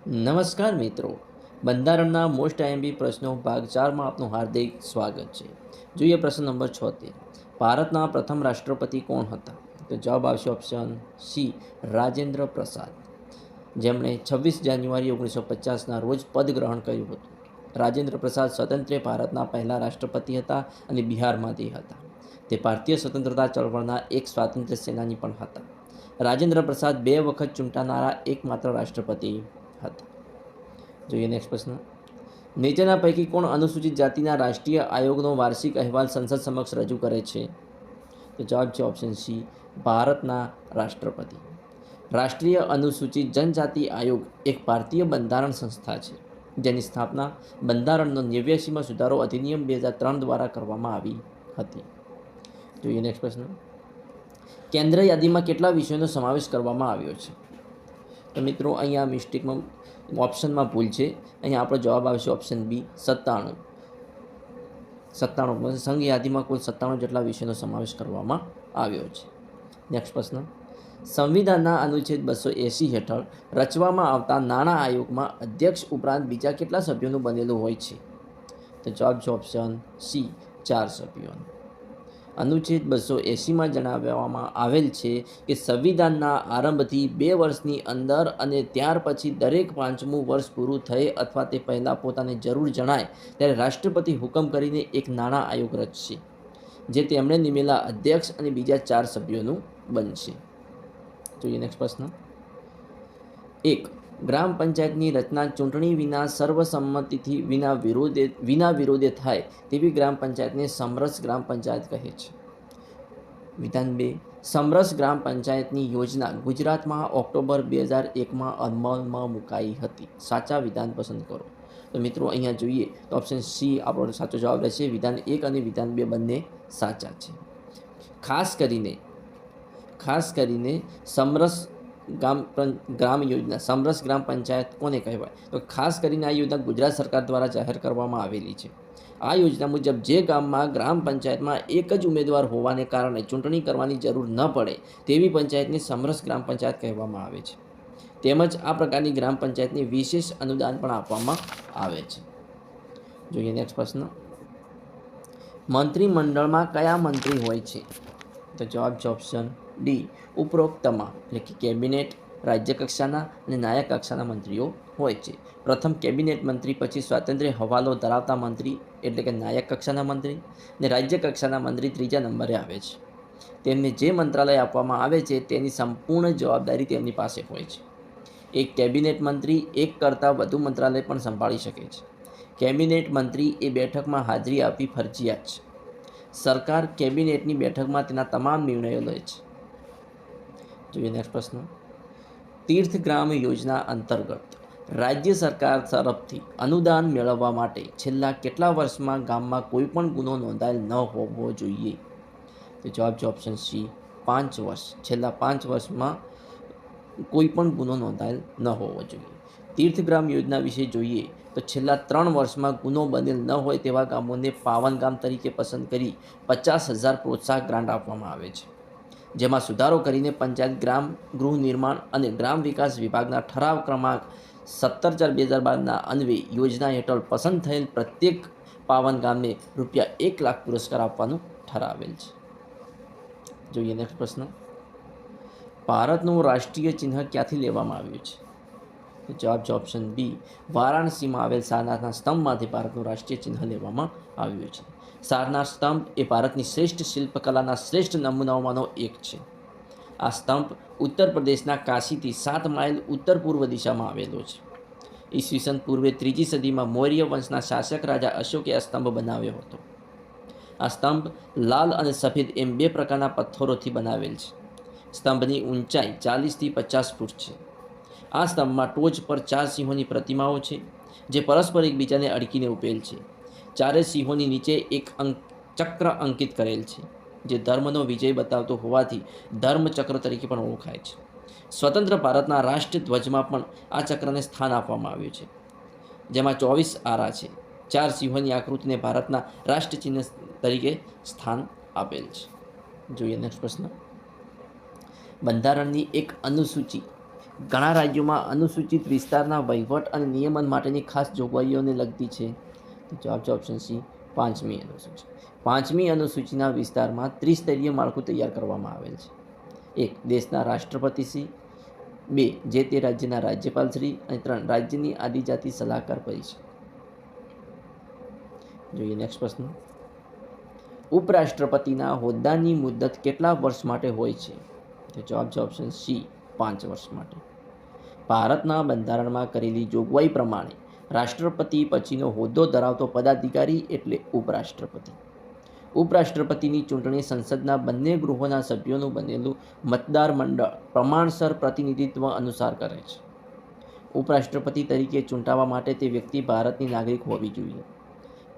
નમસ્કાર મિત્રો, બંધારણના મોસ્ટ આઈએમપી પ્રશ્નો ભાગ 4માં આપનું હાર્દિક સ્વાગત છે. જોઈએ પ્રશ્ન નંબર 76. ભારતના પ્રથમ રાષ્ટ્રપતિ કોણ હતા? તો જવાબ આવશે ઓપ્શન સી, રાજેન્દ્ર પ્રસાદ, જેમણે 26 જાન્યુઆરી 1950ના રોજ પદ ગ્રહણ કર્યું હતું. રાજેન્દ્ર પ્રસાદ સ્વતંત્ર ભારતના પહેલા રાષ્ટ્રપતિ હતા અને બિહારમાંથી હતા. તે ભારતીય સ્વતંત્રતા ચળવળના એક સ્વાતંત્ર્ય સેનાની પણ હતા. રાજેન્દ્ર પ્રસાદ 2 વખત ચૂંટાનારા એકમાત્ર રાષ્ટ્રપતિ હતા. જોઈએ નેક્સ્ટ પ્રશ્ન. નીચેના પૈકી કોણ અનુસૂચિત જાતિના રાષ્ટ્રીય આયોગનો વાર્ષિક અહેવાલ સંસદ સમક્ષ રજૂ કરે છે? તો જવાબ છે ઓપ્શન સી, ભારતના રાષ્ટ્રપતિ. રાષ્ટ્રીય અનુસૂચિત જનજાતિ આયોગ એક ભારતીય બંધારણ સંસ્થા છે, જેની સ્થાપના બંધારણનો 89માં સુધારો અધિનિયમ 2003 દ્વારા કરવામાં આવી હતી. જોઈએ નેક્સ્ટ પ્રશ્ન. કેન્દ્ર યાદીમાં કેટલા વિષયોનો સમાવેશ કરવામાં આવ્યો છે? તો મિત્રો અહીંયા મિસ્ટેકમાં ઓપ્શનમાં ભૂલ છે. અહીંયા આપણો જવાબ આવશે ઓપ્શન બી, 97. સંઘ યાદીમાં કુલ 97 જેટલા વિષયનો સમાવેશ કરવામાં આવ્યો છે. નેક્સ્ટ પ્રશ્ન. સંવિધાનના અનુચ્છેદ 280 હેઠળ રચવામાં આવતા નાણાં આયોગમાં અધ્યક્ષ ઉપરાંત બીજા કેટલા સભ્યોનું બનેલું હોય છે? તો જવાબ છે ઓપ્શન સી, 4 સભ્યો. અનુચ્છેદ 280માં જણાવવામાં આવેલ છે કે સંવિધાનના આરંભથી 2 વર્ષની અંદર અને ત્યાર પછી દરેક 5મું વર્ષ પૂરું થાય અથવા તે પહેલાં પોતાને જરૂર જણાય ત્યારે રાષ્ટ્રપતિ હુકમ કરીને એક નાણાં આયોગ રચશે, જે તેમણે નિમેલા અધ્યક્ષ અને બીજા 4 સભ્યોનું બનશે. જોઈએ નેક્સ્ટ પ્રશ્ન. 1. ગ્રામ પંચાયતની રચના ચૂંટણી વિના સર્વસંમતિથી વિના વિરોધે થાય તેવી ગ્રામ પંચાયતને સમરસ ગ્રામ પંચાયત કહે છે. વિધાન 2. સમરસ ગ્રામ પંચાયતની યોજના ગુજરાતમાં ઓક્ટોબર 2001માં અમલમાં મુકાઈ હતી. સાચા વિધાન પસંદ કરો. તો મિત્રો અહીંયા જોઈએ તો ઓપ્શન સી આપણો સાચો જવાબ રહેશે. વિધાન 1 અને વિધાન 2 બંને સાચા છે. ખાસ કરીને સમરસ ગ્રામ યોજના, સમરસ ગ્રામ પંચાયત કોને કહેવાય? તો ખાસ કરીને આ યોજના ગુજરાત સરકાર દ્વારા જાહેર કરવામાં આવેલી છે. આ યોજના મુજબ જે ગામમાં ગ્રામ પંચાયતમાં એક જ ઉમેદવાર હોવાને કારણે ચૂંટણી કરવાની જરૂર ન પડે તેવી પંચાયતને સમરસ ગ્રામ પંચાયત કહેવામાં આવે છે. તેમજ આ પ્રકારની ગ્રામ પંચાયતને વિશેષ અનુદાન પણ આપવામાં આવે છે. જોઈએ નેક્સ્ટ પ્રશ્ન. મંત્રીમંડળમાં કયા મંત્રી હોય છે? તો જવાબ છે ઓપ્શન ડી, ઉપરોક્તમાં એટલે કે કેબિનેટ, રાજ્ય કક્ષાના અને નાયક કક્ષાના મંત્રીઓ હોય છે. પ્રથમ કેબિનેટ મંત્રી, પછી સ્વાતંત્ર્ય હવાલો ધરાવતા મંત્રી એટલે કે નાયક કક્ષાના મંત્રી, અને રાજ્ય કક્ષાના મંત્રી ત્રીજા નંબરે આવે છે. તેમને જે મંત્રાલય આપવામાં આવે છે તેની સંપૂર્ણ જવાબદારી તેમની પાસે હોય છે. એક કેબિનેટ મંત્રી એક કરતાં વધુ મંત્રાલય પણ સંભાળી શકે છે. કેબિનેટ મંત્રી એ બેઠકમાં હાજરી આપવી ફરજિયાત છે. સરકાર કેબિનેટની બેઠકમાં તેના તમામ નિર્ણયો લે છે. જોઈએ નેક્સ્ટ પ્રશ્ન. તીર્થગ્રામ યોજના અંતર્ગત રાજ્ય સરકાર તરફથી અનુદાન મેળવવા માટે છેલ્લા કેટલા વર્ષમાં ગામમાં કોઈ પણ ગુનો નોંધાયેલ ન હોવો જોઈએ? તો જવાબ છે ઓપ્શન સી, 5 વર્ષ. છેલ્લા 5 વર્ષમાં કોઈ પણ ગુનો નોંધાયેલ ન હોવો જોઈએ. તીર્થગ્રામ યોજના વિશે જોઈએ તો છેલ્લા 3 વર્ષમાં ગુનો બનેલ ન હોય તેવા ગામોને પાવન ગામ તરીકે પસંદ કરી 50,000 પ્રોત્સાહક ગ્રાન્ટ આપવામાં આવે છે, જેમાં સુધારો કરીને પંચાયત ગ્રામ ગૃહ નિર્માણ અને ગ્રામ વિકાસ વિભાગના ઠરાવ ક્રમાંક 17/2012ના અન્વયે યોજના હેઠળ પસંદ થયેલ પ્રત્યેક પાવન ગામને ₹1 લાખ પુરસ્કાર આપવાનું ઠરાવેલ છે. જોઈએ નેક્સ્ટ પ્રશ્ન. ભારતનું રાષ્ટ્રીય ચિહ્ન ક્યાંથી લેવામાં આવ્યું છે? તો જવાબ છે ઓપ્શન બી, વારાણસીમાં આવેલ સારનાથના સ્તંભમાંથી ભારતનું રાષ્ટ્રીય ચિહ્ન લેવામાં આવ્યું છે. સારનાથ સ્તંભ એ ભારતની શ્રેષ્ઠ શિલ્પકલાના શ્રેષ્ઠ નમૂનાઓમાંનો એક છે. આ સ્તંભ ઉત્તર પ્રદેશના કાશીથી 7 માઇલ ઉત્તર પૂર્વ દિશામાં આવેલો છે. ઈસવીસન પૂર્વે 3જી સદીમાં મૌર્ય વંશના શાસક રાજા અશોકે આ સ્તંભ બનાવ્યો હતો. આ સ્તંભ લાલ અને સફેદ એમ 2 પ્રકારના પથ્થરોથી બનાવેલ છે. સ્તંભની ઊંચાઈ 40થી 50 ફૂટ છે. આ સ્તંભમાં ટોચ પર 4 સિંહોની પ્રતિમાઓ છે, જે પરસ્પર એકબીજાને અડકીને ઊભેલ છે. ચારે સિંહોની નીચે એક ચક્ર અંકિત કરેલ છે, જે ધર્મનો વિજય બતાવતો હોવાથી ધર્મચક્ર તરીકે પણ ઓળખાય છે. સ્વતંત્ર ભારતના રાષ્ટ્રધ્વજમાં પણ આ ચક્રને સ્થાન આપવામાં આવ્યું છે, જેમાં 24 આરા છે. 4 સિંહોની આકૃતિને ભારતના રાષ્ટ્રચિહ્ન તરીકે સ્થાન આપેલ છે. જોઈએ નેક્સ્ટ પ્રશ્ન. બંધારણની એક અનુસૂચિ ઘણા રાજ્યોમાં અનુસૂચિત વિસ્તારના વહીવટ અને નિયમન માટેની ખાસ જોગવાઈઓને લગતી છે. તો જવાબ છે ઓપ્શન સી, 5મી અનુસૂચિ. 5મી અનુસૂચિના વિસ્તારમાં ત્રિસ્તરીય માળખું તૈયાર કરવામાં આવેલ છે. 1. દેશના રાષ્ટ્રપતિશ્રી, 2. જે તે રાજ્યના રાજ્યપાલશ્રી, અને 3. રાજ્યની આદિજાતિ સલાહકાર પરિષદ. જોઈએ નેક્સ્ટ પ્રશ્ન. ઉપરાષ્ટ્રપતિના હોદ્દાની મુદ્દત કેટલા વર્ષ માટે હોય છે? તો જવાબ છે ઓપ્શન સી, 5 વર્ષ માટે. ભારતના બંધારણમાં કરેલી જોગવાઈ પ્રમાણે રાષ્ટ્રપતિ પછીનો હોદ્દો ધરાવતો પદાધિકારી એટલે ઉપરાષ્ટ્રપતિ. ઉપરાષ્ટ્રપતિની ચૂંટણી સંસદના બંને ગૃહોના સભ્યોનું બનેલું મતદાર મંડળ પ્રમાણસર પ્રતિનિધિત્વ અનુસાર કરે છે. ઉપરાષ્ટ્રપતિ તરીકે ચૂંટાવા માટે તે વ્યક્તિ ભારતની નાગરિક હોવી જોઈએ,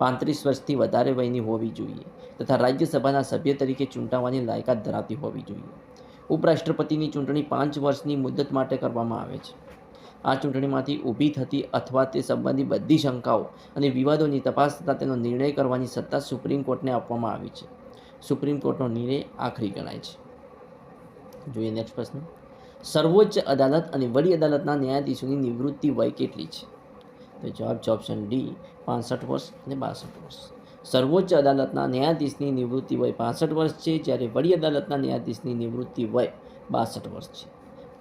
35 વર્ષથી વધારે વયની હોવી જોઈએ તથા રાજ્યસભાના સભ્ય તરીકે ચૂંટાવાની લાયકાત ધરાવતી હોવી જોઈએ. ઉપરાષ્ટ્રપતિની ચૂંટણી 5 વર્ષની મુદ્દત માટે કરવામાં આવે છે. આ ચૂંટણીમાંથી ઊભી થતી અથવા તે સંબંધી બધી શંકાઓ અને વિવાદોની તપાસ તથા તેનો નિર્ણય કરવાની સત્તા સુપ્રીમ કોર્ટને આપવામાં આવી છે. સુપ્રીમ કોર્ટનો નિર્ણય આખરી ગણાય છે. જોઈએ નેક્સ્ટ પ્રશ્ન. સર્વોચ્ચ અદાલત અને વડી અદાલતના ન્યાયાધીશોની નિવૃત્તિ વય કેટલી છે? તો જવાબ છે ઓપ્શન ડી, 65 વર્ષ અને 62 વર્ષ. સર્વોચ્ચ અદાલતના ન્યાયાધીશની નિવૃત્તિ વય 65 વર્ષ છે, જ્યારે વડી અદાલતના ન્યાયાધીશની નિવૃત્તિ વય 62 વર્ષ છે.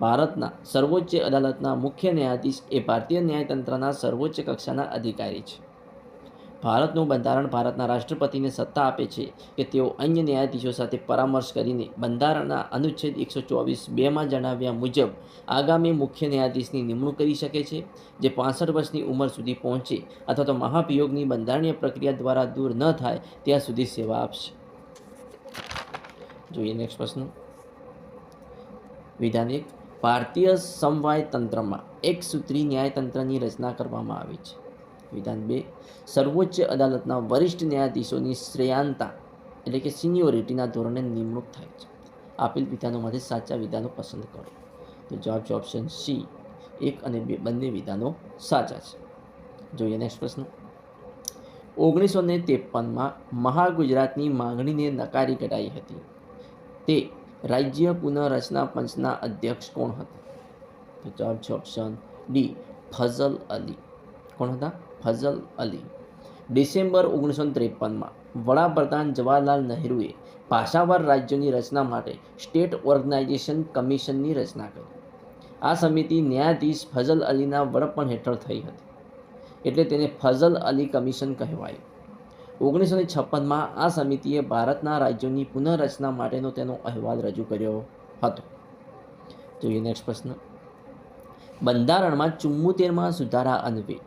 ભારતના સર્વોચ્ચ અદાલતના મુખ્ય ન્યાયાધીશ એ ભારતીય ન્યાયતંત્રના સર્વોચ્ચ કક્ષાના અધિકારી છે. ભારતનું બંધારણ ભારતના રાષ્ટ્રપતિને સત્તા આપે છે કે તેઓ અન્ય ન્યાયાધીશો સાથે પરામર્શ કરીને બંધારણના અનુચ્છેદ 124(2) જણાવ્યા મુજબ આગામી મુખ્ય ન્યાયાધીશની નિમણૂક કરી શકે છે, જે 65 વર્ષની ઉંમર સુધી પહોંચે અથવા તો મહાભિયોગની બંધારણીય પ્રક્રિયા દ્વારા દૂર ન થાય ત્યાં સુધી સેવા આપશે. જોઈએ નેક્સ્ટ પ્રશ્ન. વિધાન 1. ભારતીય સમવાય તંત્રમાં એક સૂત્રી ન્યાયતંત્રની રચના કરવામાં આવી છે. વિધાન 2. સર્વોચ્ચ અદાલતના વરિષ્ઠ ન્યાયાધીશોની શ્રેયાંતા એટલે કે સિનિયોરિટીના ધોરણે નિમણૂક થાય છે. આપેલ વિધાનોમાંથી સાચા વિધાનો પસંદ કરો. તો જવાબ છે ઓપ્શન સી, 1 અને 2 બંને વિધાનો સાચા છે. જોઈએ નેક્સ્ટ પ્રશ્ન. 1953માં મહાગુજરાતની માંગણીને નકારી કઢાઈ હતી. તે રાજ્ય પુનઃરચના પંચના અધ્યક્ષ કોણ હતા? તો જવાબ છે ઓપ્શન ડી, ફઝલ અલી. કોણ હતા? ફઝલ અલી. ડિસેમ્બર 1953માં વડાપ્રધાન જવાહરલાલ નહેરુએ ભાષાવાર રાજ્યોની રચના માટે સ્ટેટ ઓર્ગેનાઇઝેશન કમિશનની રચના કરી. આ સમિતિ ન્યાયાધીશ ફઝલ અલીના વડપણ હેઠળ થઈ હતી, એટલે તેને ફઝલ અલી કમિશન કહેવાયું. 1956માં આ સમિતિએ ભારતના રાજ્યોની પુનઃરચના માટેનો તેનો અહેવાલ રજૂ કર્યો હતો. જોઈએ નેક્સ્ટ પ્રશ્ન. બંધારણમાં 74માં સુધારા અન્વયે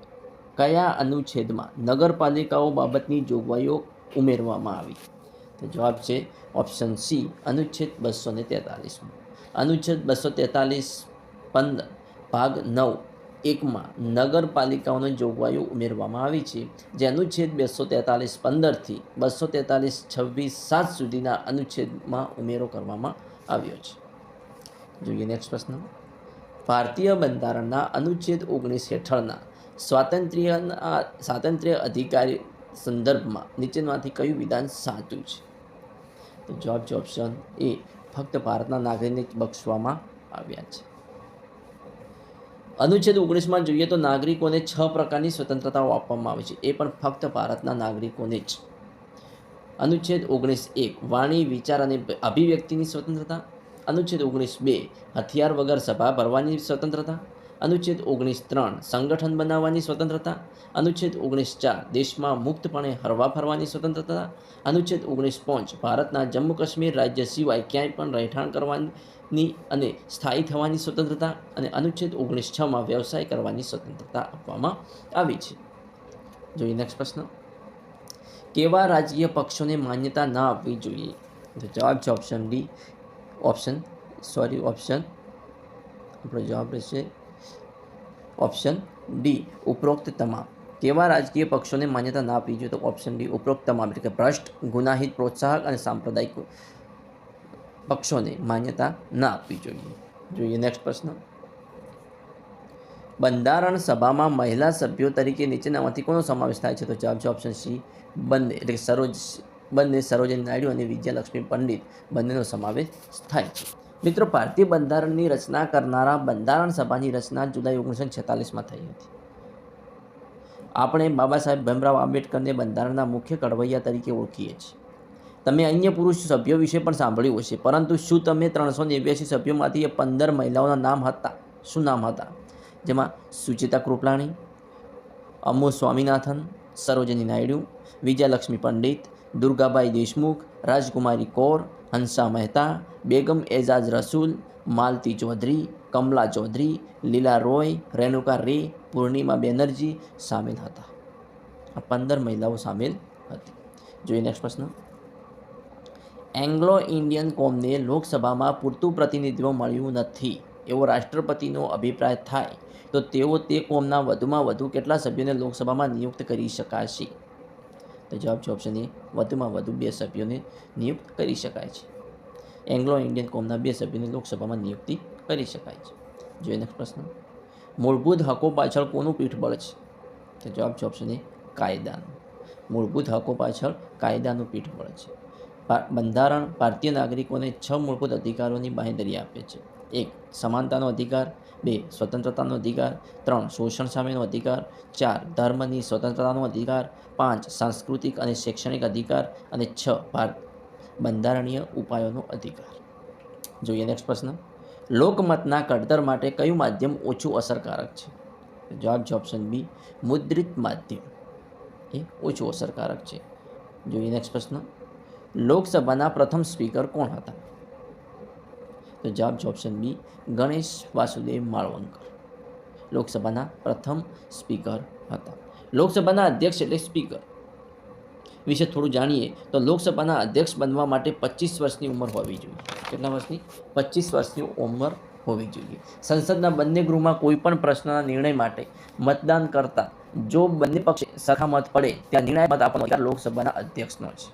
કયા અનુચ્છેદમાં નગરપાલિકાઓ બાબતની જોગવાઈઓ ઉમેરવામાં આવી? તો જવાબ છે ઓપ્શન સી, અનુચ્છેદ 243. અનુચ્છેદ 243(15) ભાગ 9(1) નગરપાલિકાઓની જોગવાઈઓ ઉમેરવામાં આવી છે, જે અનુચ્છેદ 243(15) થી 243(26)(7) સુધીના અનુચ્છેદમાં ઉમેરો કરવામાં આવ્યો છે. જોઈએ નેક્સ્ટ પ્રશ્ન. ભારતીય બંધારણના અનુચ્છેદ 19 હેઠળના સ્વાતંત્ર્ય અધિકારી સંદર્ભમાં નીચેનામાંથી કયું વિધાન સાચું છે? તો જવાબ છે ઓપ્શન એ, ફક્ત ભારતના નાગરિકને બક્ષવામાં આવ્યા છે. અનુચ્છેદ 19માં જોઈએ તો નાગરિકોને 6 પ્રકારની સ્વતંત્રતાઓ આપવામાં આવી છે, એ પણ ફક્ત ભારતના નાગરિકોને જ. અનુચ્છેદ 19(1) વાણી, વિચાર અને અભિવ્યક્તિની સ્વતંત્રતા. અનુચ્છેદ 19(2) હથિયાર વગર સભા ભરવાની સ્વતંત્રતા. અનુચ્છેદ 19(3) સંગઠન બનાવવાની સ્વતંત્રતા. અનુચ્છેદ 19(4) દેશમાં મુક્તપણે હરવા ફરવાની સ્વતંત્રતા. અનુચ્છેદ 19(5) ભારતના જમ્મુ કાશ્મીર રાજ્ય સિવાય ક્યાંય પણ રહેઠાણ કરવાની અને સ્થાયી થવાની સ્વતંત્રતા. અને અનુચ્છેદ 19(6)માં વ્યવસાય કરવાની સ્વતંત્રતા આપવામાં આવી છે. જોઈએ નેક્સ્ટ પ્રશ્ન. કેવા રાજકીય પક્ષોને માન્યતા ન આપવી જોઈએ? તો જવાબ છે ઓપ્શન ડી, ઓપ્શન આપણો જવાબ રહેશે ઓપ્શન ડી, ઉપરોક્ત તમામ. કેવા રાજકીય પક્ષોને માન્યતા ના આપવી જોઈએ? તો ઓપ્શન ડી, ઉપરોક્ત તમામ એટલે કે ભ્રષ્ટ, ગુનાહિત, પ્રોત્સાહક અને સાંપ્રદાયિક પક્ષોને માન્યતા ના આપવી જોઈએ. જોઈએ નેક્સ્ટ પ્રશ્ન. બંધારણ સભામાં મહિલા સભ્યો તરીકે નીચેનામાંથી કોનો સમાવેશ થાય છે? તો જવાબ છે ઓપ્શન સી, બંને એટલે કે સરોજિની નાયડુ અને વિજયાલક્ષ્મી પંડિત બંનેનો સમાવેશ થાય છે. મિત્રો, ભારતીય બંધારણની રચના કરનારા બંધારણ સભાની રચના જુલાઈ 1946માં થઈ હતી. આપણે બાબા સાહેબ ભીમરાવ આંબેડકરને બંધારણના મુખ્ય ઘડવૈયા તરીકે ઓળખીએ છીએ. તમે અન્ય પુરુષ સભ્યો વિશે પણ સાંભળ્યું હશે, પરંતુ શું તમે 389 સભ્યોમાંથી 15 મહિલાઓના નામ હતા? શું નામ હતા? જેમાં સુચેતા કૃપલાણી, અમુ સ્વામીનાથન, સરોજની નાયડુ, વિજયલક્ષ્મી પંડિત, દુર્ગાબાઈ દેશમુખ, રાજકુમારી કૌર, હંસા મહેતા, બેગમ એજાજ રસૂલ, માલતી ચૌધરી, કમલા ચૌધરી, લીલા રોય, રેણુકા રે, પૂર્ણિમા બેનર્જી સામેલ હતા. આ 15 મહિલાઓ સામેલ હતી. જોઈએ નેક્સ્ટ પ્રશ્ન. એંગ્લો ઇન્ડિયન કોમને લોકસભામાં પૂરતું પ્રતિનિધિત્વ મળ્યું નથી એવો રાષ્ટ્રપતિનો અભિપ્રાય થાય તો તેઓ તે કોમના વધુમાં વધુ કેટલા સભ્યોને લોકસભામાં નિયુક્ત કરી શકાશે? તો જવાબ છે ઓપ્શન એ, વધુમાં વધુ 2 સભ્યોને નિયુક્ત કરી શકાય છે. એંગ્લો ઇન્ડિયન કોમના 2 સભ્યોને લોકસભામાં નિયુક્તિ કરી શકાય છે. જોઈએ નેક્સ્ટ પ્રશ્ન. મૂળભૂત હકો પાછળ કોનું પીઠબળ છે? તો જવાબ છે ઓપ્શન એ, કાયદાનું. મૂળભૂત હકો પાછળ કાયદાનું પીઠબળ છે. બંધારણ ભારતીય નાગરિકોને 6 મૂળભૂત અધિકારોની બાંહેધરી આપે છે. 1. સમાનતાનો અધિકાર, 2. સ્વતંત્રતાનો અધિકાર, 3. શોષણ સામેનો અધિકાર, 4. ધર્મની સ્વતંત્રતાનો અધિકાર, 5. સાંસ્કૃતિક અને શૈક્ષણિક અધિકાર અને 6. બંધારણીય ઉપાયોનો અધિકાર. જોઈએ નેક્સ્ટ પ્રશ્ન. લોકમતના ઘડતર માટે કયું માધ્યમ ઓછું અસરકારક છે? જવાબ છે ઓપ્શન બી, મુદ્રિત માધ્યમ એ ઓછું અસરકારક છે. જોઈએ નેક્સ્ટ પ્રશ્ન. લોકસભાના પ્રથમ સ્પીકર કોણ હતા? તો જવાબ છે ઓપ્શન બી, ગણેશ વાસુદેવ માળવંકર લોકસભાના પ્રથમ સ્પીકર હતા. લોકસભાના અધ્યક્ષ એટલે સ્પીકર વિશે થોડું જાણીએ તો લોકસભાના અધ્યક્ષ બનવા માટે 25 વર્ષની ઉંમર હોવી જોઈએ. કેટલા વર્ષની? 25 વર્ષની ઉંમર હોવી જોઈએ. સંસદના બંને ગૃહમાં કોઈ પણ પ્રશ્નના નિર્ણય માટે મતદાન કરતા જો બંને પક્ષે સરખા મત પડે ત્યાં નિર્ણય મત આપવાનો અધિકાર લોકસભાના અધ્યક્ષનો છે.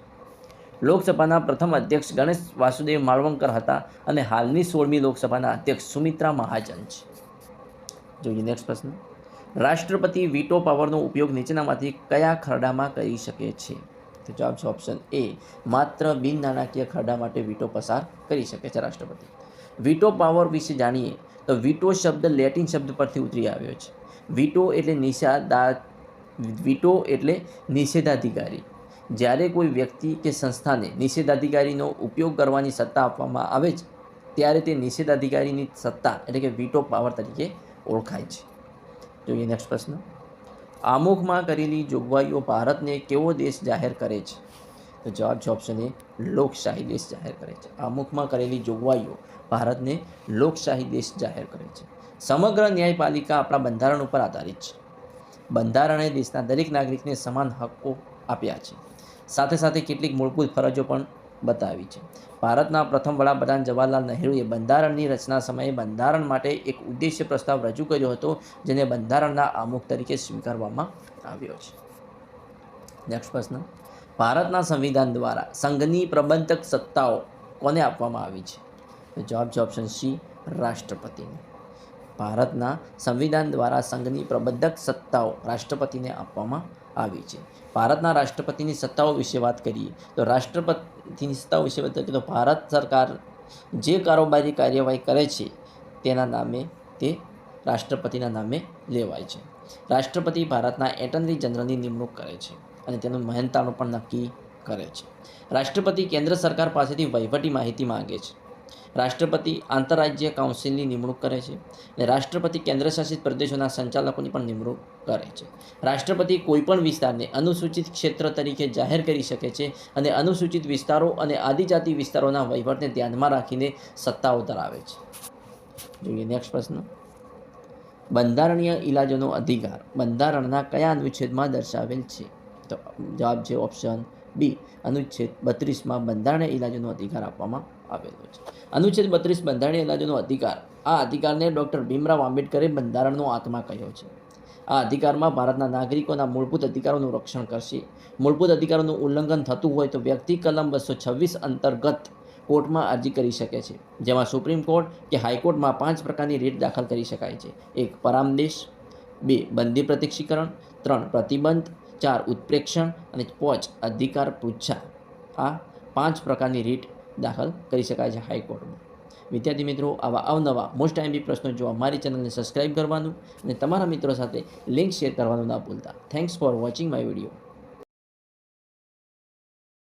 લોકસભાના પ્રથમ અધ્યક્ષ ગણેશ વાસુદેવ માળવંકર હતા અને હાલની 16મી લોકસભાના અધ્યક્ષ સુમિત્રા મહાજન છે. જોઈએ નેક્સ્ટ પ્રશ્ન. રાષ્ટ્રપતિ વીટો પાવરનો ઉપયોગ નીચેનામાંથી કયા ખરડામાં કરી શકે છે? તો જવાબ છે ઓપ્શન એ, માત્ર બિન નાણાકીય ખરડા માટે વીટો પસાર કરી શકે છે રાષ્ટ્રપતિ. વીટો પાવર વિશે જાણીએ તો વીટો શબ્દ લેટિન શબ્દ પરથી ઉતરી આવ્યો છે. વીટો એટલે નિષેધાધિકારી. જ્યારે કોઈ વ્યક્તિ કે સંસ્થાને નિષેધાધિકારીનો ઉપયોગ કરવાની સત્તા આપવામાં આવે છે ત્યારે તે નિષેધાધિકારીની સત્તા એટલે કે વીટો પાવર તરીકે ઓળખાય છે. જોઈએ નેક્સ્ટ પ્રશ્ન. આમુખમાં કરેલી જોગવાઈઓ ભારતને કેવો દેશ જાહેર કરે છે? તો જવાબ છે ઓપ્શન એ, લોકશાહી દેશ જાહેર કરે છે. આમુખમાં કરેલી જોગવાઈઓ ભારતને લોકશાહી દેશ જાહેર કરે છે. સમગ્ર ન્યાયપાલિકા આપણા બંધારણ ઉપર આધારિત છે. બંધારણે દેશના દરેક નાગરિકને સમાન હક્કો આપ્યા છે. સાથે સાથે કેટલીક મૂળભૂત ફરજો પણ બતાવી છે. ભારતના પ્રથમ વડાપ્રધાન જવાહરલાલ નહેરુએ બંધારણની રચના સમયે બંધારણ માટે એક ઉદ્દેશ્ય પ્રસ્તાવ રજૂ કર્યો હતો જેને બંધારણના આમુખ તરીકે સ્વીકારવામાં આવ્યો છે. નેક્સ્ટ પ્રશ્ન. ભારતના સંવિધાન દ્વારા સંઘની પ્રબંધક સત્તાઓ કોને આપવામાં આવી છે? તો જવાબ છે ઓપ્શન સી, રાષ્ટ્રપતિને. ભારતના સંવિધાન દ્વારા સંઘની પ્રબંધક સત્તાઓ રાષ્ટ્રપતિને આપવામાં આવી છે. ભારતના રાષ્ટ્રપતિની સત્તાઓ વિશે વાત કરીએ તો રાષ્ટ્રપતિની સત્તાઓ વિશે વાત કરીએ તો ભારત સરકાર જે કારોબારી કાર્યવાહી કરે છે તેના નામે તે રાષ્ટ્રપતિના નામે લેવાય છે. રાષ્ટ્રપતિ ભારતના એટર્ની જનરલની નિમણૂક કરે છે અને તેનું મહેનતાણું પણ નક્કી કરે છે. રાષ્ટ્રપતિ કેન્દ્ર સરકાર પાસેથી વહીવટી માહિતી માંગે છે. રાષ્ટ્રપતિ આંતરરાજ્ય કાઉન્સિલની નિમણૂક કરે છે અને રાષ્ટ્રપતિ કેન્દ્રશાસિત પ્રદેશોના સંચાલકોની પણ નિમણૂક કરે છે. રાષ્ટ્રપતિ કોઈપણ વિસ્તારને અનુસૂચિત ક્ષેત્ર તરીકે જાહેર કરી શકે છે અને અનુસૂચિત વિસ્તારો અને આદિજાતિ વિસ્તારોના વહીવટને ધ્યાનમાં રાખીને સત્તાઓ ધરાવે છે. જોઈએ નેક્સ્ટ પ્રશ્ન. બંધારણીય ઇલાજોનો અધિકાર બંધારણના કયા અનુચ્છેદમાં દર્શાવેલ છે? તો જવાબ છે ઓપ્શન બી, અનુચ્છેદ 32માં બંધારણીય ઇલાજોનો અધિકાર આપવામાં આવેલો છે. અનુચ્છેદ 32 બંધારણીય ઇલાજોનો અધિકાર. આ અધિકારને ડૉક્ટર ભીમરાવ આંબેડકરે બંધારણનો આત્મા કહ્યો છે. આ અધિકારમાં ભારતના નાગરિકોના મૂળભૂત અધિકારોનું રક્ષણ કરશે. મૂળભૂત અધિકારોનું ઉલ્લંઘન થતું હોય તો વ્યક્તિ કલમ 226 અંતર્ગત કોર્ટમાં અરજી કરી શકે છે, જેમાં સુપ્રીમ કોર્ટ કે હાઈકોર્ટમાં 5 પ્રકારની રીટ દાખલ કરી શકાય છે. 1. પરામદેશ, 2. બંદી પ્રતિક્ષીકરણ, 3. પ્રતિબંધ, 4. ઉત્પ્રેક્ષણ અને 5. અધિકાર પૃચ્છા. આ 5 પ્રકારની રીટ દાખલ કરી શકાય છે હાઈકોર્ટમાં. વિદ્યાર્થી મિત્રો, આવા અવનવા મોસ્ટ આઈએમપી પ્રશ્નો જોવા મારી ચેનલને સબસ્ક્રાઇબ કરવાનું અને તમારા મિત્રો સાથે લિંક શેર કરવાનું ના ભૂલતા. Thanks for watching my video.